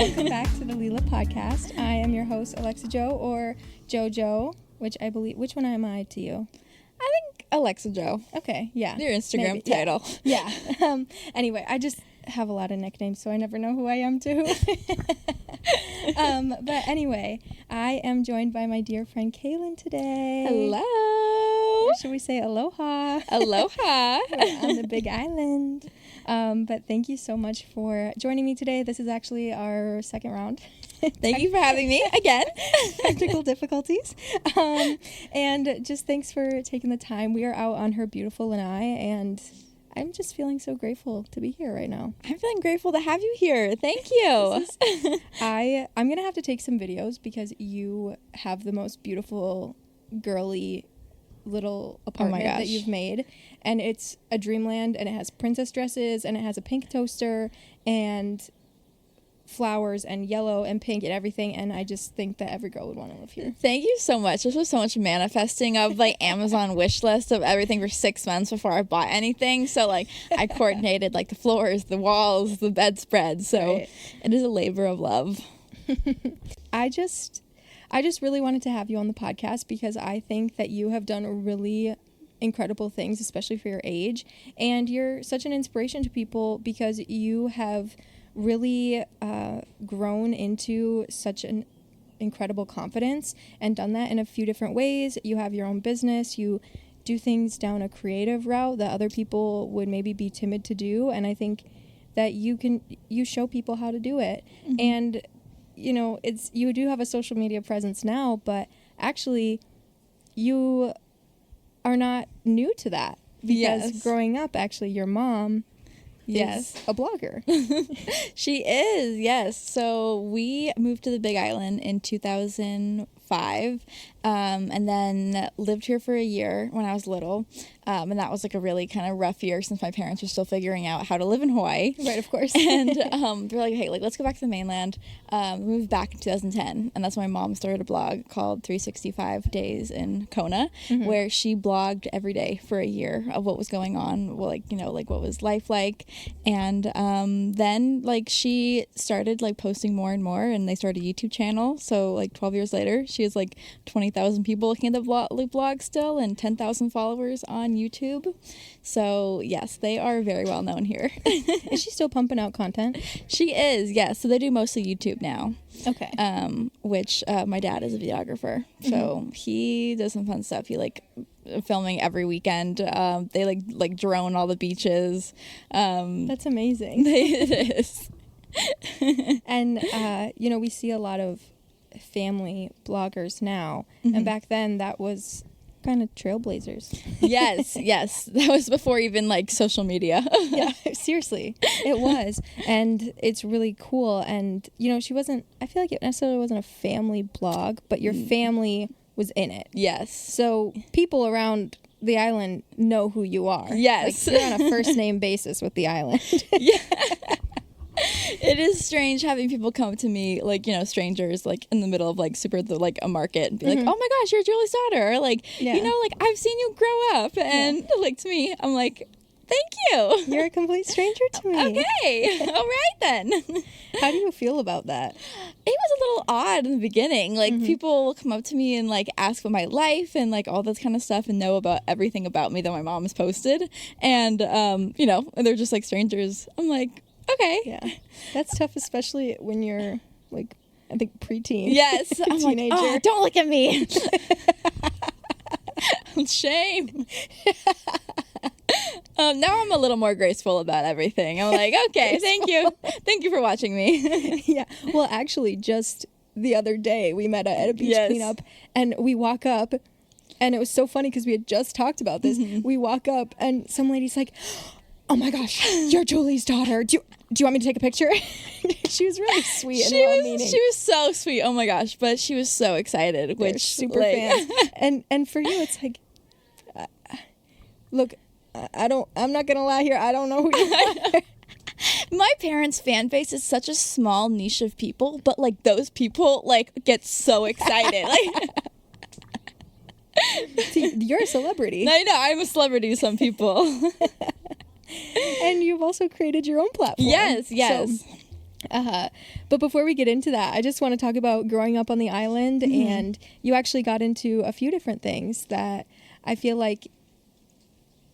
Welcome back to the LEE-LUH podcast. I am your host, Alexa Jo, or JoJo, which I believe. Which one am I to you? I think Alexa Jo. Okay, yeah. Your Instagram title. Yeah. Anyway, I just have a lot of nicknames, so I never know who I am to who. But anyway, I am joined by my dear friend Caylin today. Hello. Or should we say aloha? Aloha. We're on the Big Island. But thank you so much for joining me today. This is actually our second round. Thank you for having me again. Technical difficulties. And just thanks for taking the time. We are out on her beautiful lanai, and I'm just feeling so grateful to be here right now. I'm feeling grateful to have you here. Thank you. I'm going to have to take some videos because you have the most beautiful, girly little apartment that you've made, and it's a dreamland, and it has princess dresses, and it has a pink toaster and flowers and yellow and pink and everything, and I just think that every girl would want to live here. Thank you so much. This was so much manifesting of like Amazon wish list of everything for 6 months before I bought anything. So like I coordinated like the floors, the walls, the bedspread. So It is a labor of love. I just really wanted to have you on the podcast because I think that you have done really incredible things, especially for your age, and you're such an inspiration to people because you have really grown into such an incredible confidence and done that in a few different ways. You have your own business, you do things down a creative route that other people would maybe be timid to do, and I think that you show people how to do it. Mm-hmm. And you know, you do have a social media presence now, but actually you are not new to that because growing up, actually your mom is a blogger. She is, yes. So we moved to the Big Island in 2005, and then lived here for a year when I was little. And that was like a really kind of rough year since my parents were still figuring out how to live in Hawaii. Right, of course. And they're like, hey, like, let's go back to the mainland. We moved back in 2010, and that's when my mom started a blog called 365 Days in Kona, mm-hmm. where she blogged every day for a year of what was going on, well, like, you know, like what was life like. And then like she started like posting more and more, and they started a YouTube channel. So like 12 years later, she has like 20,000 people looking at the blog still, and 10,000 followers on YouTube. So yes, they are very well known here. Is she still pumping out content? She is, yes. So they do mostly YouTube now. Okay. Which my dad is a videographer, so he does some fun stuff. He like filming every weekend. They like drone all the beaches. That's amazing. It is. And you know, we see a lot of family bloggers now, mm-hmm. and back then that was kind of trailblazers. yes, that was before even like social media. Yeah, seriously, it was, and it's really cool. And you know, I feel like it necessarily wasn't a family blog, but your family was in it. Yes, so people around the island know who you are. Yes, like, you're on a first name basis with the island. Yeah. It is strange having people come to me, like, you know, strangers, like, in the middle of, like, like, a market and be like, oh, my gosh, you're Julie's daughter. Or, like, you know, like, I've seen you grow up. And, like, to me, I'm like, thank you. You're a complete stranger to me. Okay. All right, then. How do you feel about that? It was a little odd in the beginning. Like, people will come up to me and, like, ask about my life and, like, all this kind of stuff and know about everything about me that my mom has posted. And, you know, they're just, like, strangers. I'm like, okay. Yeah. That's tough, especially when you're, like, I think preteen. Yes. I'm teenager. Like, oh, don't look at me. Shame. Now I'm a little more graceful about everything. I'm like, okay, thank you. Thank you for watching me. Yeah. Well, actually, just the other day, we met at a beach cleanup, and we walk up, and it was so funny because we had just talked about this. Mm-hmm. We walk up, and some lady's like, oh my gosh, you're Julie's daughter. Do you want me to take a picture? She was really sweet and well-meaning. She was so sweet. Oh my gosh, but she was so excited. They're super fans. And for you, it's like, look, I'm not gonna lie here. I don't know who you are. My parents' fan base is such a small niche of people, but like those people like get so excited. Like. See, you're a celebrity. I know, I'm a celebrity to some people. And you've also created your own platform. Yes. So, But before we get into that, I just want to talk about growing up on the island, and you actually got into a few different things that I feel like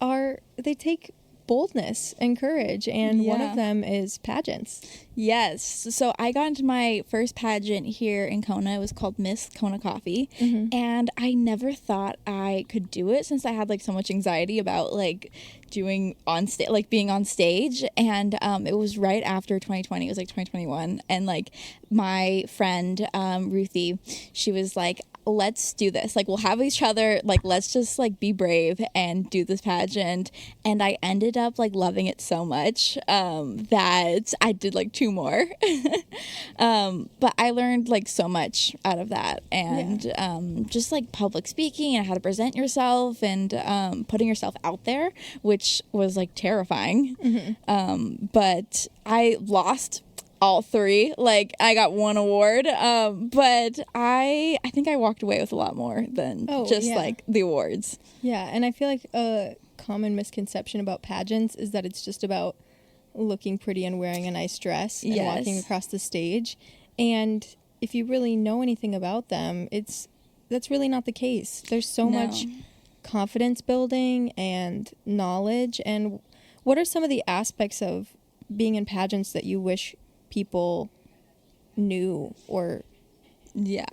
they take boldness and courage, and one of them is pageants. Yes. So I got into my first pageant here in Kona. It was called Miss Kona Coffee. And I never thought I could do it, since I had like so much anxiety about like doing on stage, like being on stage. And it was right after 2020. It was like 2021. And like my friend Ruthie, she was like, let's do this, like we'll have each other, like let's just like be brave and do this pageant. And I ended up like loving it so much that I did like 2 more. But I learned like so much out of that, and just like public speaking and how to present yourself, and putting yourself out there, which was like terrifying. But I lost all 3. Like I got 1 award, but I think I walked away with a lot more than like the awards. And I feel like a common misconception about pageants is that it's just about looking pretty and wearing a nice dress and walking across the stage. And if you really know anything about them, that's really not the case. There's so much confidence building and knowledge. And what are some of the aspects of being in pageants that you wish people knew or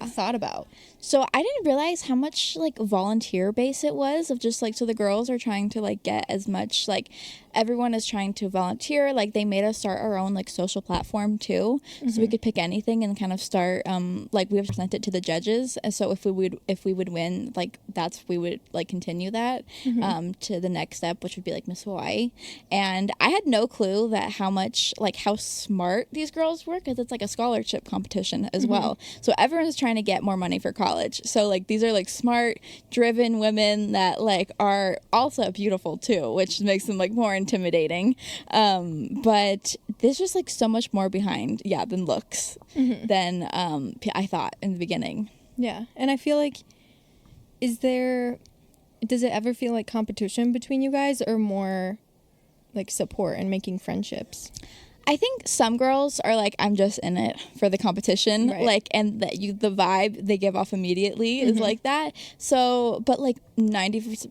thought about? So I didn't realize how much like volunteer base it was, of just like, so the girls are trying to like get as much, like everyone is trying to volunteer. Like they made us start our own like social platform too, so we could pick anything and kind of start like we have to present it to the judges. And so if we would win, like we would like continue that to the next step, which would be like Miss Hawaii. And I had no clue that how smart these girls were, because it's like a scholarship competition as well. So everyone's trying to get more money for college. So like these are like smart, driven women that like are also beautiful too, which makes them like more intimidating. But there's just like so much more behind than looks than I thought in the beginning. And I feel like, does it ever feel like competition between you guys, or more like support and making friendships? I think some girls are like, I'm just in it for the competition, like, and the vibe they give off immediately is like that. So, but like 90%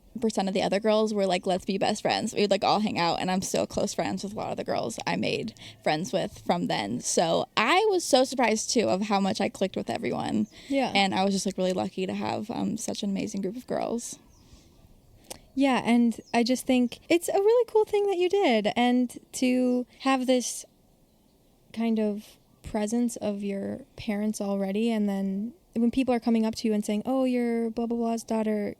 of the other girls were like, let's be best friends. We would like all hang out, and I'm still close friends with a lot of the girls I made friends with from then. So I was so surprised too of how much I clicked with everyone. And I was just like really lucky to have such an amazing group of girls. And I just think it's a really cool thing that you did, and to have this kind of presence of your parents already, and then when people are coming up to you and saying, oh, you're blah blah blah's daughter,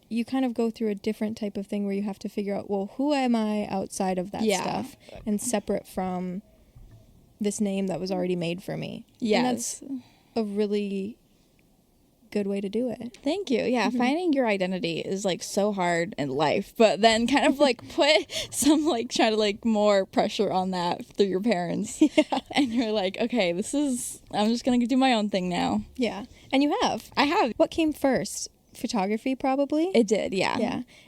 you kind of go through a different type of thing where you have to figure out, well, who am I outside of that stuff, and separate from this name that was already made for me. And that's a really good way to do it. Thank you. Finding your identity is like so hard in life, but then kind of like put some like try to like more pressure on that through your parents. And you're like, okay, I'm just gonna do my own thing now. And you have. I have. What came first? Photography, probably? It did.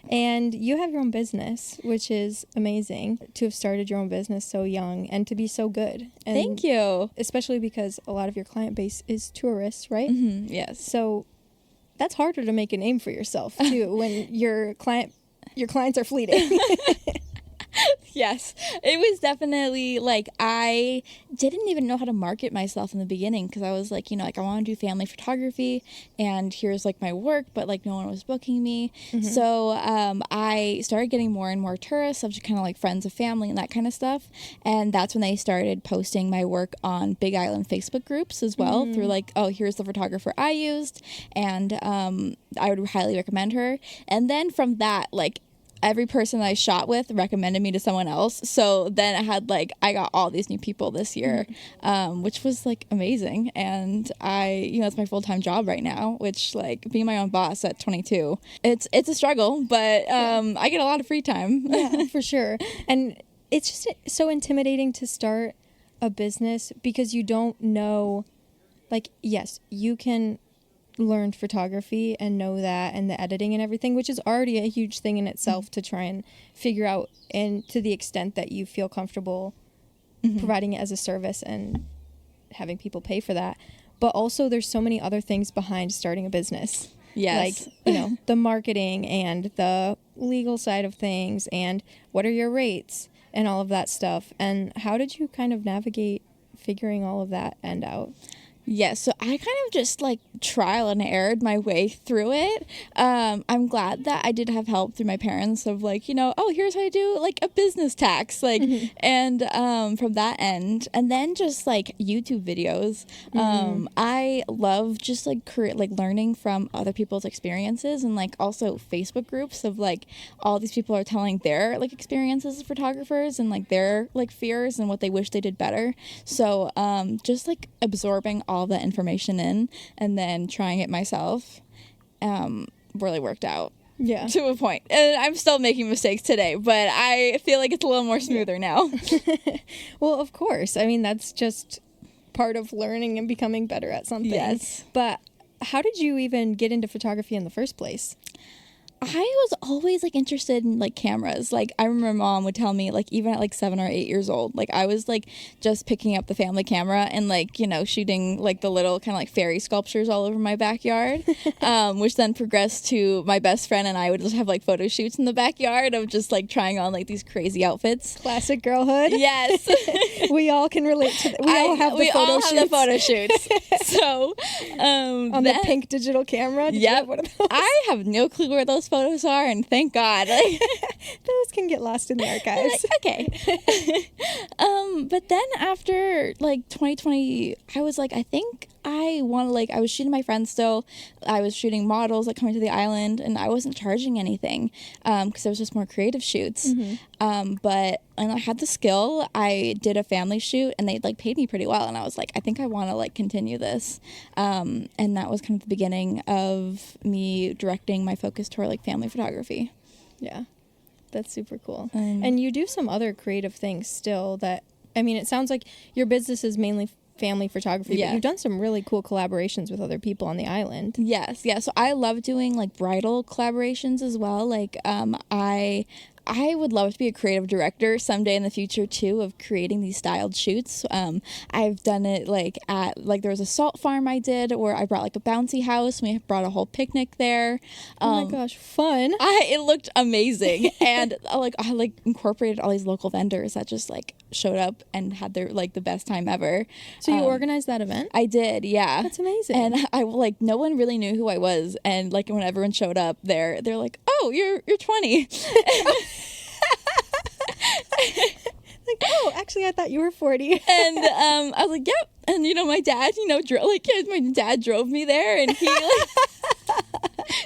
And you have your own business, which is amazing to have started your own business so young and to be so good. And thank you. Especially because a lot of your client base is tourists, right? Yes. So that's harder to make a name for yourself too when your clients are fleeting. Yes, it was definitely like I didn't even know how to market myself in the beginning, because I was like, like I want to do family photography and here's like my work, but like no one was booking me. So I started getting more and more tourists of just kind of like friends of family and that kind of stuff. And that's when they started posting my work on Big Island Facebook groups as well, through like, oh, here's the photographer I used, and I would highly recommend her. And then from that, like every person I shot with recommended me to someone else. So then I got all these new people this year, which was like amazing. And it's my full-time job right now, which like being my own boss at 22, it's a struggle, but I get a lot of free time. For sure. And it's just so intimidating to start a business because you don't know, like, yes, you can learned photography and know that, and the editing and everything, which is already a huge thing in itself to try and figure out, and to the extent that you feel comfortable providing it as a service and having people pay for that. But also there's so many other things behind starting a business. Yes. Like, the marketing and the legal side of things and what are your rates and all of that stuff. And how did you kind of navigate figuring all of that end out? Yeah, so I kind of just like trial and errored my way through it. I'm glad that I did have help through my parents of like, oh, here's how you do like a business tax, like, and from that end, and then just like YouTube videos. I love just like learning from other people's experiences, and like also Facebook groups of like all these people are telling their like experiences as photographers and like their like fears and what they wish they did better. So just like absorbing all that information in and then trying it myself really worked out. Yeah. To a point. And I'm still making mistakes today, but I feel like it's a little more smoother now. Well, of course. I mean, that's just part of learning and becoming better at something. Yes. But how did you even get into photography in the first place? I was always like interested in like cameras. Like I remember Mom would tell me like even at like 7 or 8 years old, like I was like just picking up the family camera and like shooting like the little kind of like fairy sculptures all over my backyard, which then progressed to my best friend and I would just have like photo shoots in the backyard of just like trying on like these crazy outfits. Classic girlhood. Yes. We all can relate to that. We all have the photo shoots. So on the pink digital camera. Did you have one of those? I have no clue where those photos are, and thank God. Like, those can get lost in the archives. Like, okay. But then after like 2020, I was like, I think I want to like, I was shooting my friends still. I was shooting models like coming to the island, and I wasn't charging anything because it was just more creative shoots. But and I had the skill. I did a family shoot, and they like paid me pretty well, and I was like, I think I want to like continue this. And that was kind of the beginning of me directing my focus toward like family photography. Yeah, that's super cool. And you do some other creative things still that, I mean, it sounds like your business is mainly family photography, but you've done some really cool collaborations with other people on the island. Yes. Yeah. So I love doing like bridal collaborations as well. Like I would love to be a creative director someday in the future too, of creating these styled shoots. I've done it like at like there was a salt farm I did where I brought like a bouncy house. We brought a whole picnic there. Oh my gosh, fun! It looked amazing, and I incorporated all these local vendors that just like showed up and had their like the best time ever. So you organized that event? I did, yeah. That's amazing. And I like no one really knew who I was, and like when everyone showed up, they're like, "Oh, you're 20." Like, oh, actually, I thought you were 40. And I was like, yep. And my dad, my dad drove me there, and he like.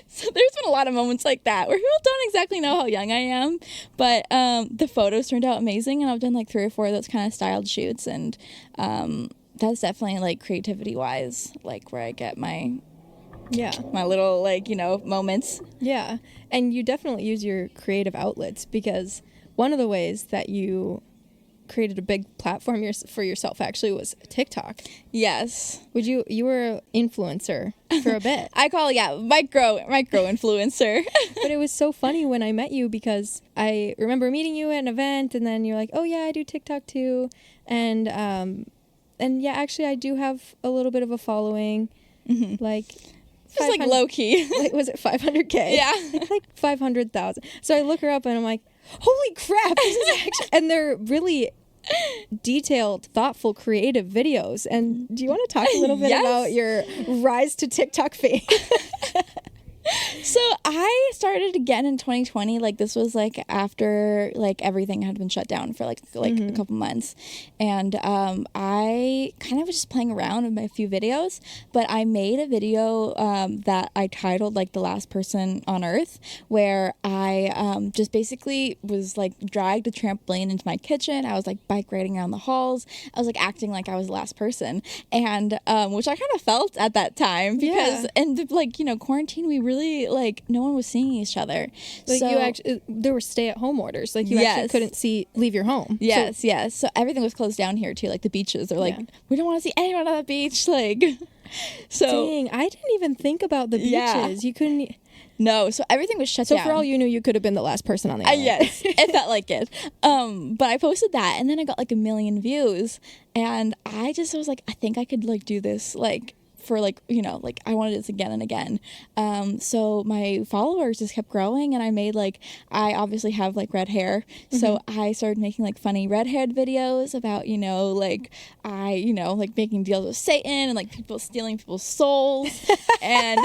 So there's been a lot of moments like that where people don't exactly know how young I am, but the photos turned out amazing, and I've done like 3 or 4 of those kind of styled shoots, and that's definitely like creativity wise, like where I get my little like moments. Yeah, and you definitely use your creative outlets, because one of the ways that you created a big platform for yourself actually was TikTok. Yes. You were an influencer for a bit. I call it, micro influencer. But it was so funny when I met you, because I remember meeting you at an event, and then you're like, oh yeah, I do TikTok too. And yeah, actually I do have a little bit of a following. Like just like low key. Like, was it 500K? Yeah. Like 500,000. So I look her up and I'm like, holy crap, this is actually, and they're really detailed, thoughtful, creative videos. And do you want to talk a little bit about your rise to TikTok fame? So I started again in 2020. Like this was like after like everything had been shut down for like a couple months, and I kind of was just playing around with my few videos. But I made a video that I titled like "The Last Person on Earth," where I just basically was like dragged a trampoline into my kitchen. I was like bike riding around the halls. I was like acting like I was the last person, and which I kind of felt at that time, because and like quarantine, we really like no one was seeing each other. Like so, you actually, there were stay-at-home orders. Like you actually couldn't leave your home. Yes, yes. So everything was closed down here too. Like the beaches, they're like, we don't want to see anyone on the beach. Like, so dang, I didn't even think about the beaches. You couldn't. No, so everything was shut So down. for all you knew, you could have been the last person on the island. Yes, it felt like it. But I posted that, and then I got like 1 million views, and I was like, I think I could like do this like for like, you know, like I wanted this again and again. So my followers just kept growing, and I made like, I obviously have like red hair, so I started making like funny red haired videos about, you know, like like making deals with Satan and like people stealing people's souls. And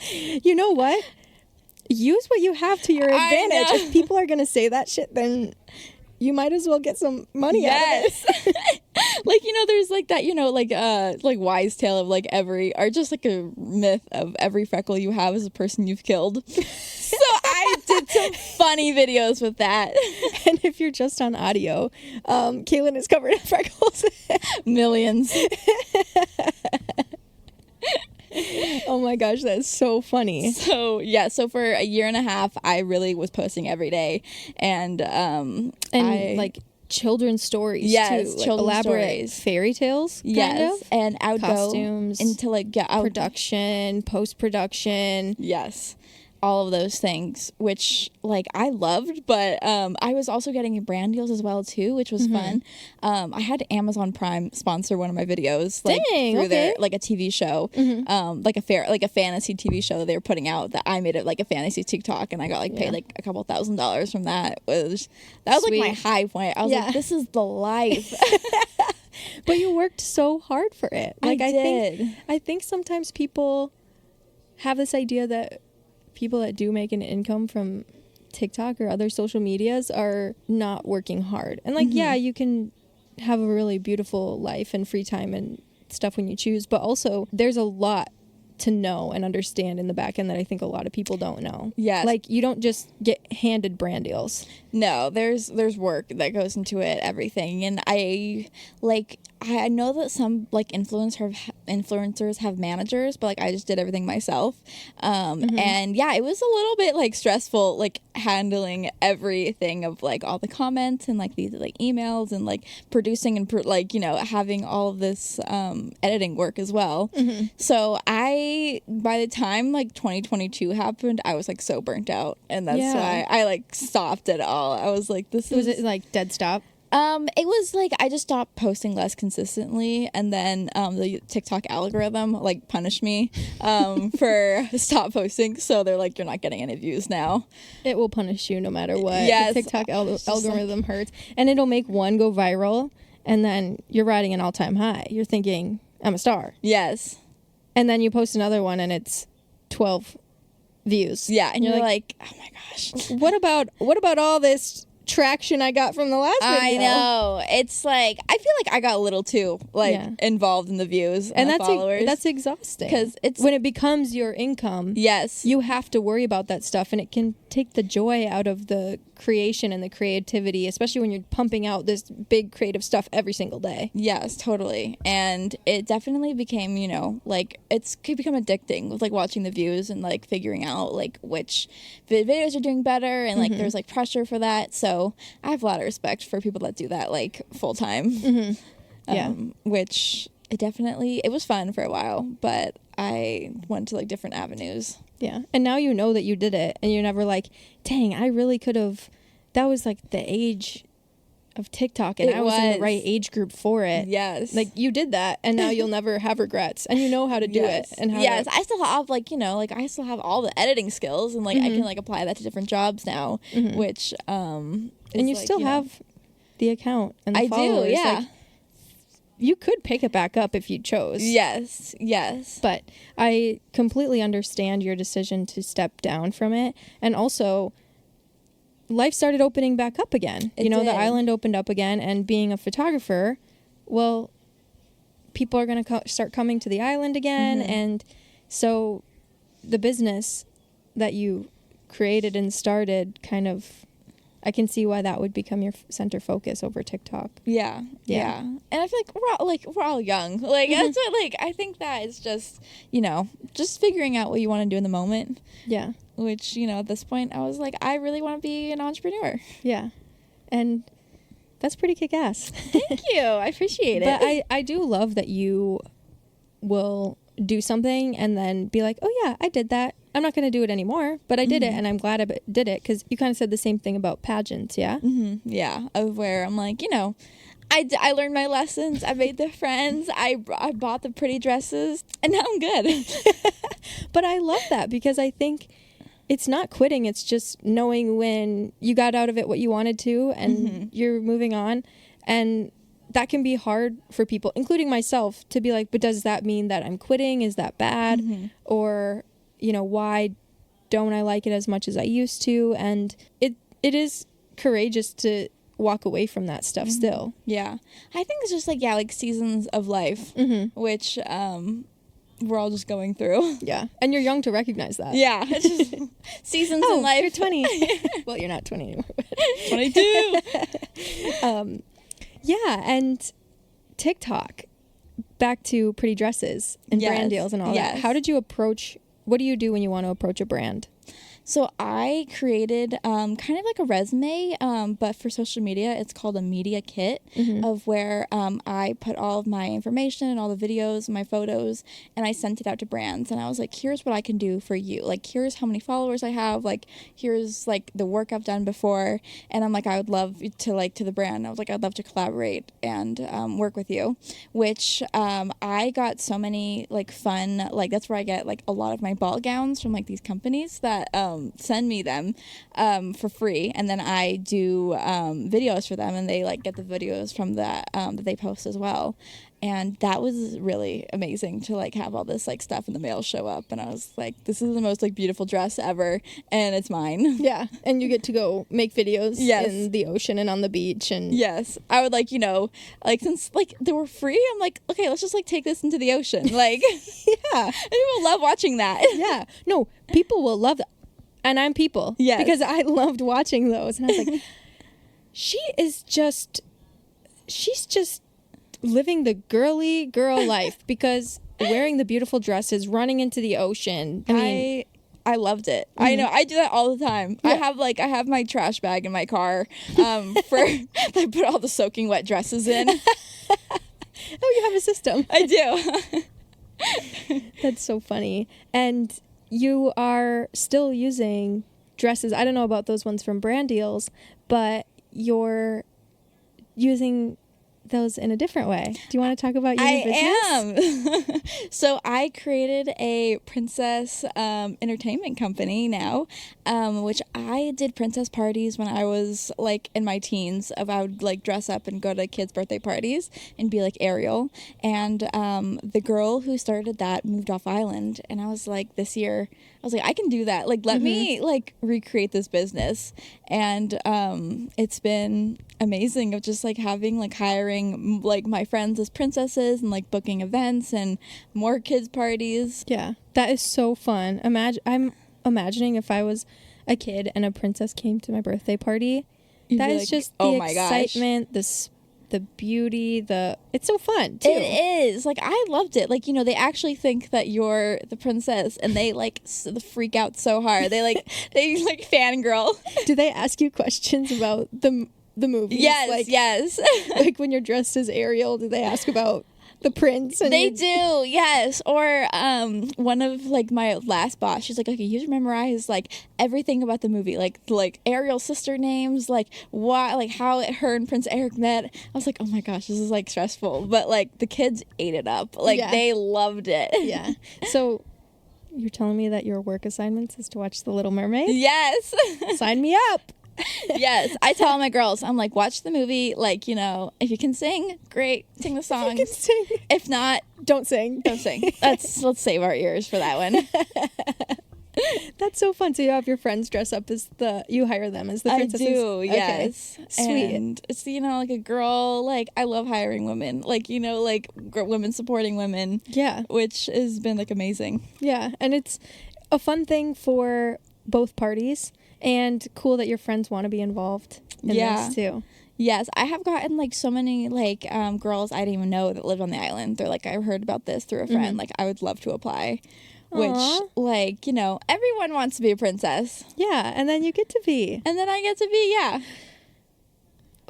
you know what? Use what you have to your advantage. If people are going to say that shit, then you might as well get some money out of it. Like, you know, there's like that, you know, like wise tale of like or just like a myth of every freckle you have is a person you've killed. So I did some funny videos with that. And if you're just on audio, Caylin is covered in freckles. Millions. Oh my gosh, that's so funny. So yeah, so for a year and a half, I really was posting every day, and like children's stories yes, too, like children's elaborate stories. fairy tales, yes, of? And I would costumes, go into like production, post-production. Yes. All of those things, which like I loved, but I was also getting brand deals as well too, which was fun. I had Amazon Prime sponsor one of my videos, like through their like a TV show, like a fantasy TV show that they were putting out. That I made it like a fantasy TikTok, and I got like paid like a couple $1,000s from that. That was like my high point. I was like, this is the life. But you worked so hard for it. Like I did. I think sometimes people have this idea that people that do make an income from TikTok or other social medias are not working hard. And like, yeah, you can have a really beautiful life and free time and stuff when you choose, but also there's a lot to know and understand in the back end that I think a lot of people don't know. Yes. Like you don't just get handed brand deals. No, there's work that goes into it, everything. And I know that some like influencers have managers, but like I just did everything myself. And yeah, it was a little bit like stressful, like handling everything of like all the comments and like these like emails and like producing and like, you know, having all of this editing work as well. So by the time like 2022 happened, I was like so burnt out, and that's why I like stopped it all. I was like, was it like dead stop? It was like I just stopped posting less consistently, and then the TikTok algorithm like punished me for stop posting. So they're like, you're not getting any views now. It will punish you no matter what. Yes, the TikTok algorithm hurts, and it'll make one go viral, and then you're riding an all-time high. You're thinking, I'm a star. Yes. And then you post another one, and it's 12 views. Yeah, and you're like, oh my gosh. What about all this traction I got from the last video? I know. It's like I feel like I got a little too involved in the views and the followers. That's exhausting, because it's when it becomes your income. Yes, you have to worry about that stuff, and it can take the joy out of the creation and the creativity, especially when you're pumping out this big creative stuff every single day. Yes, totally. And it definitely became, you know, like it could become addicting with like watching the views and like figuring out like which videos are doing better, and like there's like pressure for that. So I have a lot of respect for people that do that like full time. Which it was fun for a while, but I went to like different avenues. Yeah. And now you know that you did it, and you're never like, dang, I really could have. That was like the age of TikTok, and I was in the right age group for it. Yes. Like you did that, and now you'll never have regrets, and you know how to do it. And how I still have like, you know, like I still have all the editing skills, and like I can like apply that to different jobs now, which and you like, still have the account and the I followers. do, yeah. Like, you could pick it back up if you chose. Yes. But I completely understand your decision to step down from it. And also, life started opening back up again. It did. The island opened up again. And being a photographer, well, people are going to start coming to the island again. And so the business that you created and started kind of... I can see why that would become your center focus over TikTok. Yeah. And I feel like we're all young. Like that's what like I think that is just, you know, just figuring out what you want to do in the moment. Yeah. Which, you know, at this point I was like, I really want to be an entrepreneur. Yeah. And that's pretty kick-ass. Thank you. I appreciate it. But I do love that you will do something and then be like, oh yeah, I did that. I'm not going to do it anymore, but I did it, and I'm glad I did it, because you kind of said the same thing about pageants, yeah? Mm-hmm. Yeah, of where I'm like, I learned my lessons, I made the friends, I bought the pretty dresses, and now I'm good. But I love that, because I think it's not quitting, it's just knowing when you got out of it what you wanted to, and you're moving on, and that can be hard for people, including myself, to be like, but does that mean that I'm quitting? Is that bad? Or, why don't I like it as much as I used to? And it is courageous to walk away from that stuff still. Yeah. I think it's just like seasons of life, which we're all just going through. Yeah. And you're young to recognize that. Yeah. It's just seasons in life. You're 20. Well, you're not 20 anymore. 22. Yeah, and TikTok, back to pretty dresses and brand deals and all that. How did you what do you do when you want to approach a brand? So I created kind of like a resume, but for social media, it's called a media kit, of where I put all of my information and all the videos, my photos, and I sent it out to brands. And I was like, here's what I can do for you. Like, here's how many followers I have. Like, here's like the work I've done before. And I'm like, I would love to the brand. I was like, I'd love to collaborate and work with you, which I got so many like fun, like that's where I get like a lot of my ball gowns from like these companies that send me them for free, and then I do videos for them, and they like get the videos from that that they post as well. And that was really amazing to like have all this like stuff in the mail show up, and I was like, this is the most like beautiful dress ever, and it's mine. Yeah. And you get to go make videos in the ocean and on the beach. And yes, I would like, like since like they were free, I'm like, okay, let's just like take this into the ocean. Like yeah. And people love watching that. Yeah. No, people will love that. And I'm people. Yes. Because I loved watching those. And I was like, she's just living the girly girl life, because wearing the beautiful dresses, running into the ocean. I loved it. I know. I do that all the time. Yeah. I have my trash bag in my car for I put all the soaking wet dresses in. Oh, you have a system. I do. That's so funny. And you are still using dresses. I don't know about those ones from brand deals, but you're using those in a different way. Do you want to talk about your new business? I am. So I created a princess entertainment company now, which I did princess parties when I was like in my teens. I would like dress up and go to kids' birthday parties and be like Ariel. And the girl who started that moved off island, and I was like, this year, I was like, I can do that. Like, let me like recreate this business. And it's been amazing of just like having like hiring like my friends as princesses and like booking events and more kids parties. Yeah, that is so fun. I'm imagining if I was a kid and a princess came to my birthday party. That is like, just the excitement, the beauty, it's so fun too. It is. Like, I loved it. Like, they actually think that you're the princess, and they like freak out so hard. They like fangirl. Do they ask you questions about the movie? Yes, like, yes. Like when you're dressed as Ariel, do they ask about the prince? And they do, yes. Or one of like my last boss, she's like, okay, you have to memorize like everything about the movie, like Ariel's sister names, like why, like how her and Prince Eric met. I was like, oh my gosh, this is like stressful, but like the kids ate it up. Like they loved it. Yeah. So you're telling me that your work assignments is to watch The Little Mermaid? Yes. Sign me up. Yes, I tell all my girls, I'm like, watch the movie, like, if you can sing, great, sing the songs. If you can sing. If not, don't sing. Let's save our ears for that one. That's so fun. So you have your friends dress up as you hire them as the princesses? I do, yes. Okay. Sweet. And it's, like a girl, like, I love hiring women, like, like women supporting women. Yeah. Which has been like amazing. Yeah, and it's a fun thing for both parties. And cool that your friends want to be involved in this too. Yes, I have gotten like so many like girls I didn't even know that lived on the island. They're like, I heard about this through a friend. Like, I would love to apply. Aww. Which, like, everyone wants to be a princess. Yeah, and then you get to be. And then I get to be, yeah.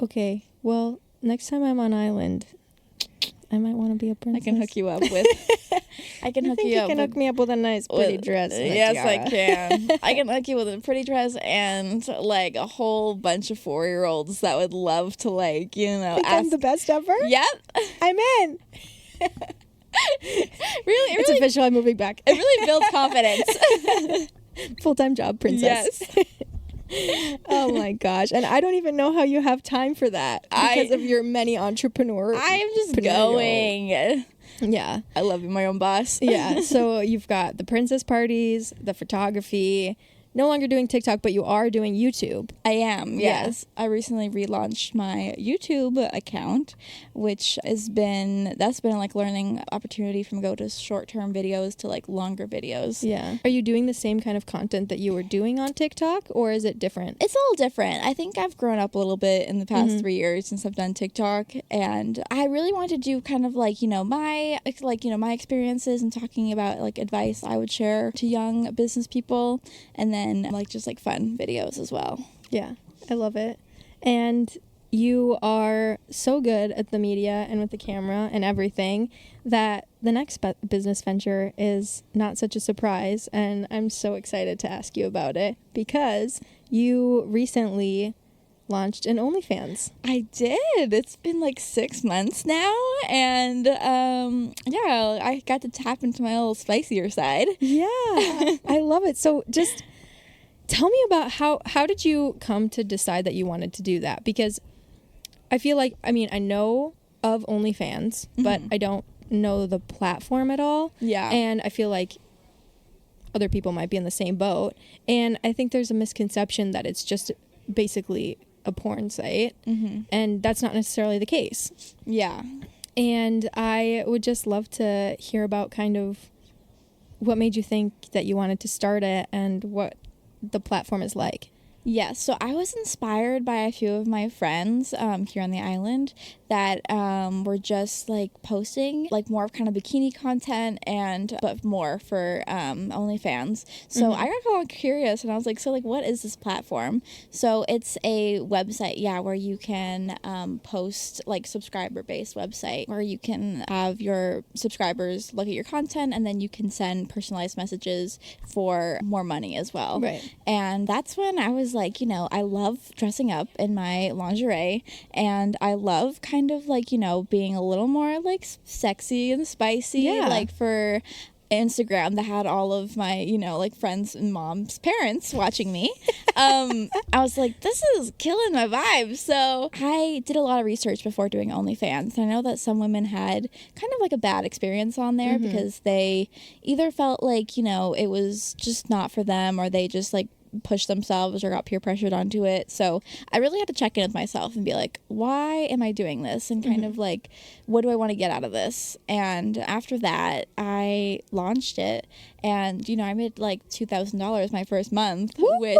Okay, well, next time I'm on island, I might want to be a princess. I can hook you up with. I can hook think you you up. can hook me up with a nice pretty dress. And a Yes, tiara. I can. I can hook you with a pretty dress and like a whole bunch of 4-year-olds that would love to like, you know, Think I'm the best ever? Yep. I'm in. Really, It's official. I'm moving back. It really builds confidence. Full-time job, princess. Yes. Oh my gosh. And I don't even know how you have time for that because of your many entrepreneur. I am just going. Yeah. I love being my own boss. Yeah. So you've got the princess parties, the photography, no longer doing TikTok, but you are doing YouTube. I am, yes. I recently relaunched my YouTube account, which that's been like learning opportunity from go to short-term videos to like longer videos. Yeah. Are you doing the same kind of content that you were doing on TikTok, or is it different? It's a little different. I think I've grown up a little bit in the past 3 years since I've done TikTok, and I really want to do kind of like, my experiences and talking about like advice I would share to young business people, and then like just like fun videos as well. Yeah, I love it. And you are so good at the media and with the camera and everything that the next business venture is not such a surprise. And I'm so excited to ask you about it because you recently launched an OnlyFans. I did. It's been like 6 months now, and I got to tap into my little spicier side. Yeah, I love it. So just tell me about how did you come to decide that you wanted to do that? Because I feel like, I know of OnlyFans, but I don't know the platform at all. Yeah. And I feel like other people might be in the same boat. And I think there's a misconception that it's just basically a porn site. And that's not necessarily the case. Yeah. And I would just love to hear about kind of what made you think that you wanted to start it and what the platform is like. Yes, so I was inspired by a few of my friends here on the island that were just like posting like more of kind of bikini content but more for OnlyFans. So I got kind of curious and I was like, so like what is this platform? So it's a website, where you can post like subscriber-based website where you can have your subscribers look at your content and then you can send personalized messages for more money as well. Right. And that's when I was like, I love dressing up in my lingerie and I love kind of like, being a little more like sexy and spicy, like for Instagram that had all of my, like friends and mom's parents watching me. I was like, this is killing my vibe. So I did a lot of research before doing OnlyFans. I know that some women had kind of like a bad experience on there because they either felt like, it was just not for them or they just like pushed themselves or got peer pressured onto it. So I really had to check in with myself and be like, why am I doing this? And kind of like, what do I want to get out of this? And after that, I launched it. And, I made like $2,000 my first month. Woo! Which,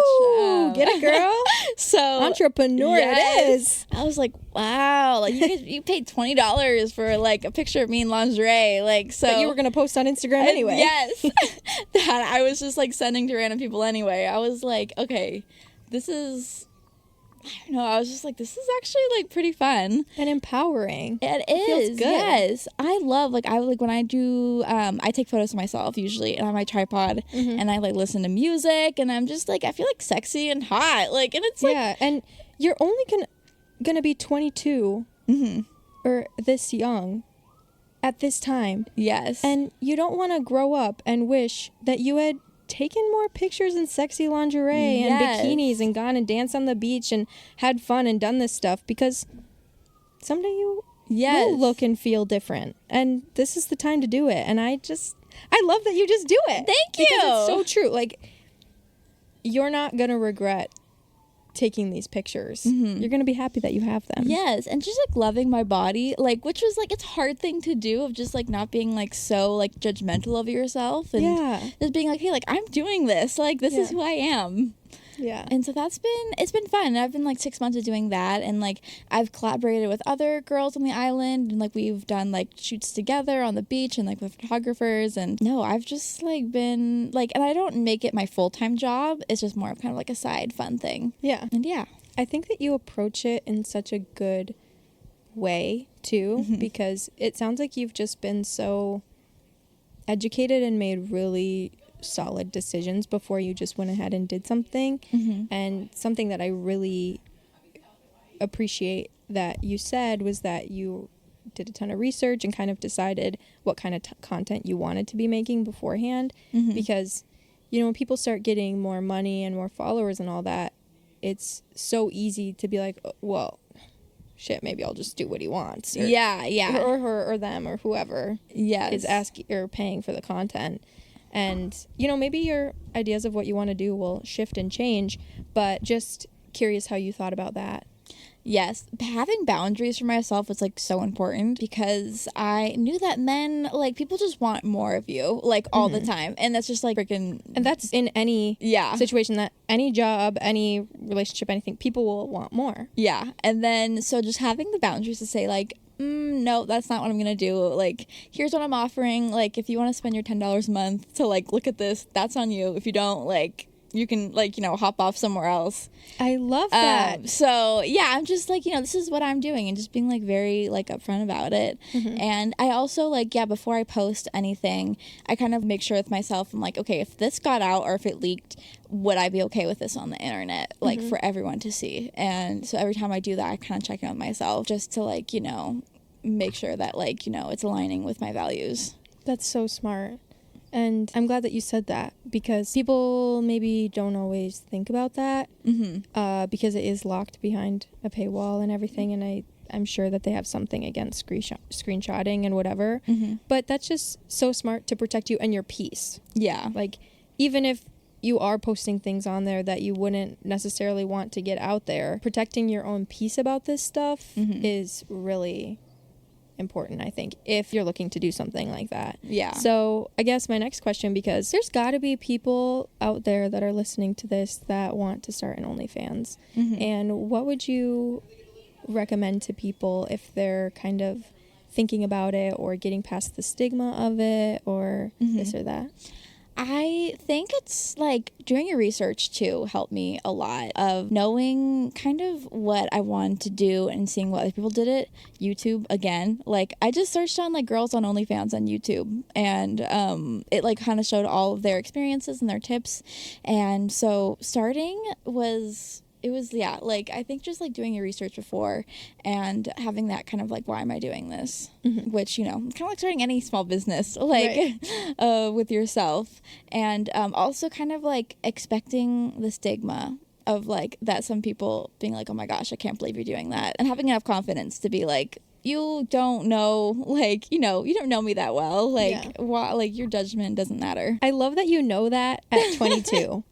get it, girl. So entrepreneur it is. I was like, wow, like you paid $20 for like a picture of me in lingerie. Like, so. But you were going to post on Instagram anyway. Yes. That I was just like sending to random people anyway. I was like, okay, this is, I don't know, I was just like, this is actually like pretty fun and empowering. it feels is good. Yes, I love like when I do I take photos of myself usually and on my tripod and I like listen to music and I'm just like I feel like sexy and hot like and it's like and you're only gonna be 22 or this young at this time. Yes. And you don't want to grow up and wish that you had taken more pictures in sexy lingerie and bikinis and gone and danced on the beach and had fun and done this stuff because someday you will look and feel different. And this is the time to do it. And I love that you just do it. Thank you. Because it's so true. Like, you're not going to regret taking these pictures. You're going to be happy that you have them. Yes, and just like loving my body, like which was like it's a hard thing to do of just like not being like so like judgmental of yourself and just being like, hey, like I'm doing this, like this is who I am. Yeah. And so it's been fun. I've been like 6 months of doing that and like I've collaborated with other girls on the island and like we've done like shoots together on the beach and like with photographers and no, I've just like been like and I don't make it my full-time job. It's just more of kind of like a side fun thing. Yeah. And yeah. I think that you approach it in such a good way too because it sounds like you've just been so educated and made really solid decisions before you just went ahead and did something. And something that I really appreciate that you said was that you did a ton of research and kind of decided what kind of content you wanted to be making beforehand. Because, you know, when people start getting more money and more followers and all that, it's so easy to be like, well, shit, maybe I'll just do what he wants. Or, or her or them or whoever is asking or paying for the content. And, you know, maybe your ideas of what you want to do will shift and change, but just curious how you thought about that. Yes, having boundaries for myself was like so important because I knew that men, like, people just want more of you, like, all the time, and that's just like freaking. And that's in any situation, that any job, any relationship, anything, people will want more. Yeah, and then so just having the boundaries to say like, no, that's not what I'm gonna do. Like, here's what I'm offering. Like, if you want to spend your $10 a month to like look at this, that's on you. If you don't, like, you can, like, you know, hop off somewhere else. I love that. So yeah, I'm just like, you know, this is what I'm doing, and just being like very like upfront about it. And I also like, before I post anything, I kind of make sure with myself, I'm like, okay, if this got out or if it leaked, would I be okay with this on the internet, like for everyone to see? And so every time I do that, I kind of check in with myself just to, like, you know, make sure that, like, you know, it's aligning with my values. That's so smart. And I'm glad that you said that, because people maybe don't always think about that, because it is locked behind a paywall and everything. And I'm sure that they have something against screenshotting and whatever. But that's just so smart to protect you and your peace. Yeah. Like, even if you are posting things on there that you wouldn't necessarily want to get out there, protecting your own peace about this stuff is really important, I think, if you're looking to do something like that. Yeah. So I guess my next question, because there's got to be people out there that are listening to this that want to start an OnlyFans. And what would you recommend to people if they're kind of thinking about it or getting past the stigma of it or this or that? I think it's like doing your research too helped me a lot, of knowing kind of what I wanted to do and seeing what other people did it. YouTube again, like I just searched on like girls on OnlyFans on YouTube, and it like kind of showed all of their experiences and their tips. And so starting was like, I think just like doing your research before and having that kind of like, why am I doing this? Which, you know, kind of like starting any small business, like with yourself. And also kind of like expecting the stigma of like that, some people being like, oh my gosh, I can't believe you're doing that. And having enough confidence to be like, you don't know, like, you know, you don't know me that well. Like, like your judgment doesn't matter. I love that you know that at 22.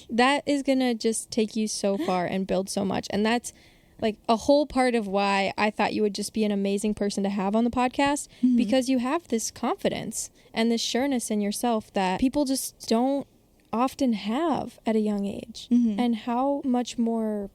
That is gonna just take you so far and build so much, and that's like a whole part of why I thought you would just be an amazing person to have on the podcast, because you have this confidence and this sureness in yourself that people just don't often have at a young age. And how much more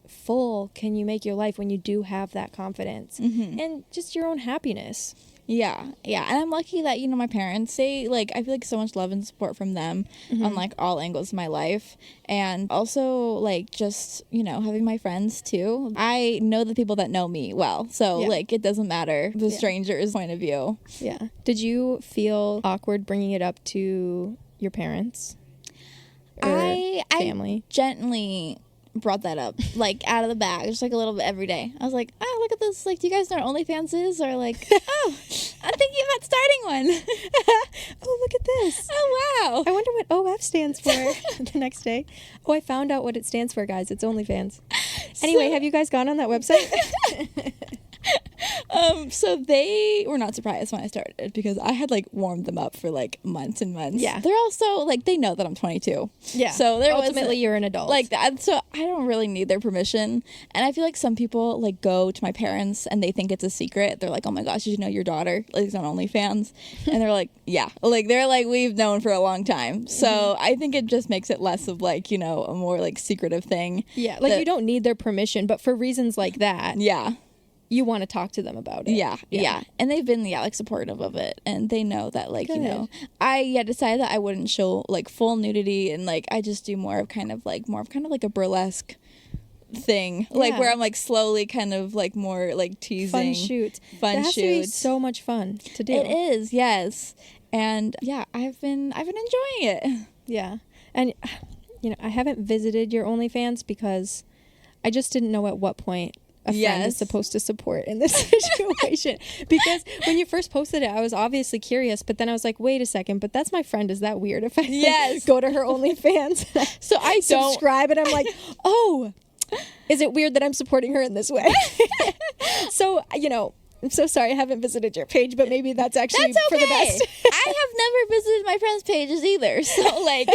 full can you make your life when you do have that confidence and just your own happiness. Yeah. And I'm lucky that, you know, my parents, say, like, I feel like so much love and support from them on, like, all angles of my life. And also, like, just, you know, having my friends, too. I know the people that know me well. So, like, it doesn't matter the stranger's point of view. Yeah. Did you feel awkward bringing it up to your parents or family? I gently brought that up, like, out of the bag, just like a little bit every day. I was like, oh, look at this, like, do you guys know what OnlyFans is? Or like, oh, I'm thinking about starting one. Oh, look at this. Oh, wow. I wonder what OF stands for. The next day, oh, I found out what it stands for, guys. It's OnlyFans. Anyway, have you guys gone on that website? So they were not surprised when I started, because I had like warmed them up for like months and months. Yeah. They're also like, they know that I'm 22. Yeah. So they're ultimately you're an adult. Like that. So I don't really need their permission. And I feel like some people like go to my parents and they think it's a secret. They're like, oh my gosh, did you know your daughter is on OnlyFans? And they're like, yeah. Like they're like, we've known for a long time. So I think it just makes it less of like, you know, a more like secretive thing. Yeah. Like you don't need their permission, but for reasons like that. Yeah. You want to talk to them about it. Yeah. And they've been, like, supportive of it. And they know that, like, you know, I decided that I wouldn't show, like, full nudity. And, like, I just do more of kind of like a burlesque thing. Like, where I'm, like, slowly kind of, like, more, like, teasing. Fun shoots. That has to be so much fun to do. It is, yes. And yeah, I've been enjoying it. Yeah. And I haven't visited your OnlyFans because I just didn't know at what point a friend is supposed to support in this situation. Because when you first posted it, I was obviously curious, but then I was like, wait a second, but that's my friend. Is that weird if I go to her OnlyFans? So I subscribe and I'm like, oh, is it weird that I'm supporting her in this way? So, I'm so sorry I haven't visited your page, but maybe that's actually for the best. I have never visited my friends' pages either. So, like,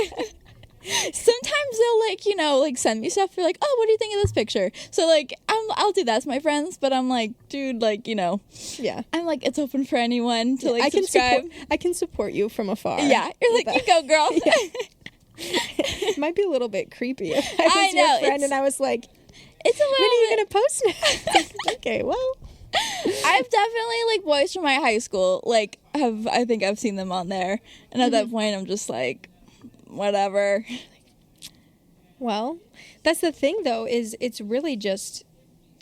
sometimes they'll, send me stuff. They're like, oh, what do you think of this picture? So, like, I'll do that to my friends, but I'm like, dude, yeah. I'm like, it's open for anyone to, subscribe. I can support you from afar. Yeah. You're like, you go, girl. Yeah. It might be a little bit creepy if I was your friend and I was like, it's a little when are you going to post next? Okay, well. I've definitely, boys from my high school, I think I've seen them on there. And at that point, I'm just like, whatever. Well, that's the thing, though, is it's really just,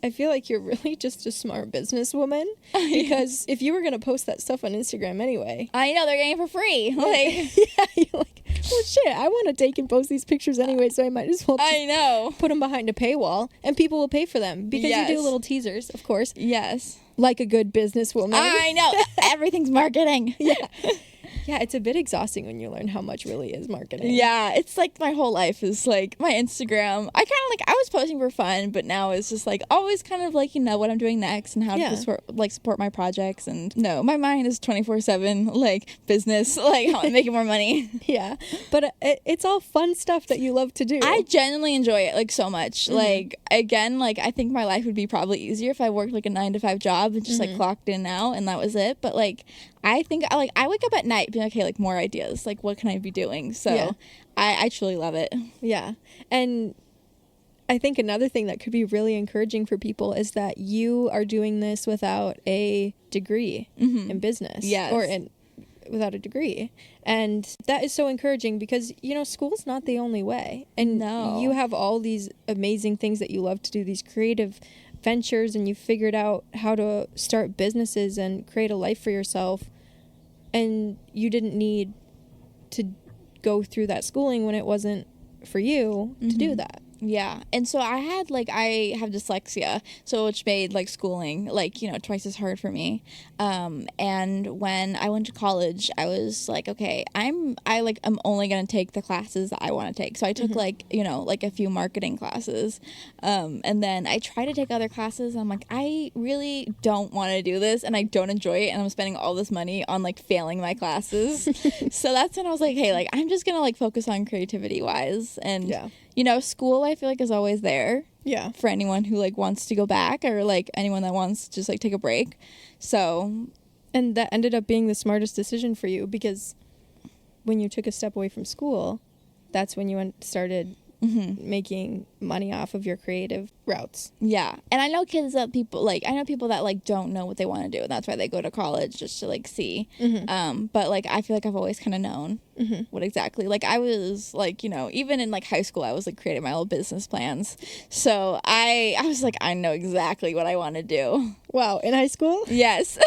I feel like you're really just a smart businesswoman. Because if you were going to post that stuff on Instagram anyway. I know, they're getting it for free. Yeah, you're like, well, shit, I want to take and post these pictures anyway, so I might as well put them behind a paywall, and people will pay for them, because you do little teasers, of course. Yes. Like a good businesswoman. I know. Everything's marketing. Yeah. Yeah, it's a bit exhausting when you learn how much really is marketing. Yeah, it's like my whole life is like my Instagram. I kind of I was posting for fun, but now it's just always kind of what I'm doing next and how to support my projects. And no, my mind is 24/7 business, how I'm making more money. Yeah, but it's all fun stuff that you love to do. I genuinely enjoy it so much. Again, I think my life would be probably easier if I worked a 9-to-5 job and just clocked in and out and that was it. But I think I wake up at night being okay, more ideas, what can I be doing? So I truly love it. Yeah. And I think another thing that could be really encouraging for people is that you are doing this without a degree in business. Yes. Or without a degree. And that is so encouraging because, school's not the only way. And you have all these amazing things that you love to do, these creative ventures, and you figured out how to start businesses and create a life for yourself. And you didn't need to go through that schooling when it wasn't for you to do that. Yeah. And so I had I have dyslexia, so which made schooling twice as hard for me. And when I went to college, I was okay, I'm only going to take the classes that I want to take. So I took a few marketing classes. And then I tried to take other classes and I'm I really don't want to do this and I don't enjoy it and I'm spending all this money on failing my classes. So that's when I was hey, I'm just going to focus on creativity wise and school I feel is always there. Yeah. For anyone who wants to go back or anyone that wants to just take a break. So. And that ended up being the smartest decision for you because when you took a step away from school, that's when you started making money off of your creative routes. Yeah. And I know kids that I know people that don't know what they want to do. And that's why they go to college just to see. But I feel I've always kind of known what exactly. I was even in high school, I was creating my little business plans. So I was I know exactly what I want to do. Wow. In high school? Yes.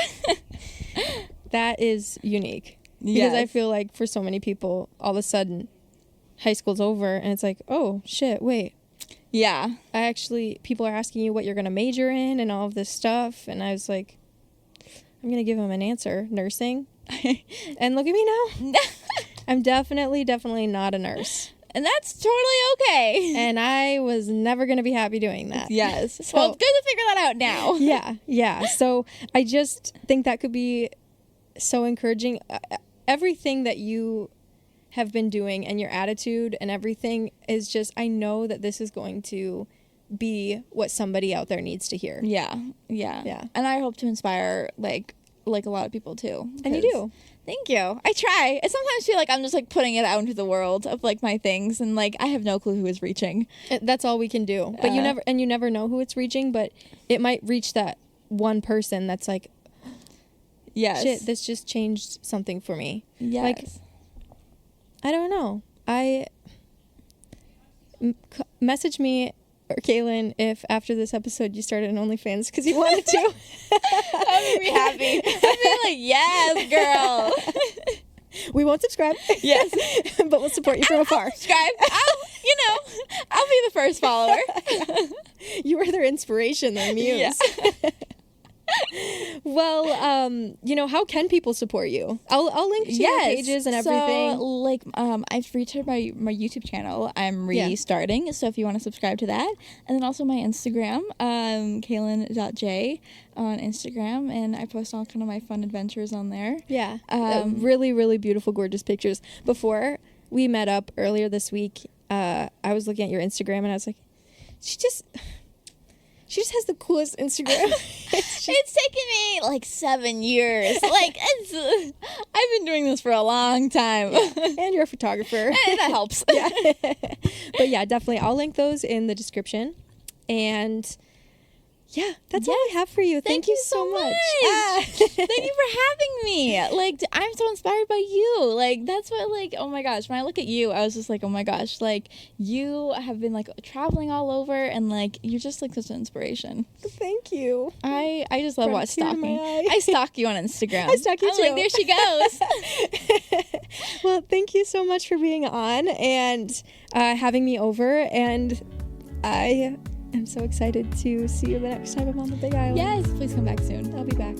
That is unique. Because I feel for so many people, all of a sudden, high school's over and it's oh shit, wait. Yeah. People are asking you what you're going to major in and all of this stuff. And I was I'm going to give them an answer, nursing. And look at me now. I'm definitely not a nurse. And that's totally okay. And I was never going to be happy doing that. Yes. So, well, it's good to figure that out now. Yeah. So I just think that could be so encouraging. Everything that you have been doing and your attitude and everything is just, I know that this is going to be what somebody out there needs to hear. Yeah. And I hope to inspire a lot of people too. And you do. Thank you. I try. I sometimes feel I'm just putting it out into the world of my things and I have no clue who is reaching. That's all we can do. But you never know who it's reaching, but it might reach that one person that's yes. Shit, this just changed something for me. Yes. I don't know. Message me or Caylin if after this episode you started an OnlyFans because you wanted to. That would make me happy. I'd be yes, girl. We won't subscribe. Yes. But we'll support you from afar. Subscribe. I'll be the first follower. You were their inspiration, their muse. Yeah. Well, how can people support you? I'll link to your pages and everything. So, like, I've restarted my YouTube channel. I'm restarting. So if you want to subscribe to that. And then also my Instagram, Caylin.j on Instagram. And I post all kind of my fun adventures on there. Yeah. Really, really beautiful, gorgeous pictures. Before we met up earlier this week, I was looking at your Instagram and I was like, she just has the coolest Instagram. It's taken me like 7 years. Like, I've been doing this for a long time. Yeah. And you're a photographer. And that helps. Yeah. But yeah, definitely. I'll link those in the description. And yeah, that's all I have for you. Thank you so much. Thank you for having me. Like, I'm so inspired by you. Like, that's what, like, oh my gosh, when I look at you, I was just like, oh my gosh, like, you have been, like, traveling all over, and, like, you're just, like, such an inspiration. Thank you. I just love stalking. I stalk you on Instagram. I stalk you too. I'm like, there she goes. Well, thank you so much for being on and having me over, and I'm so excited to see you the next time I'm on the Big Island. Yes, please come back soon. I'll be back.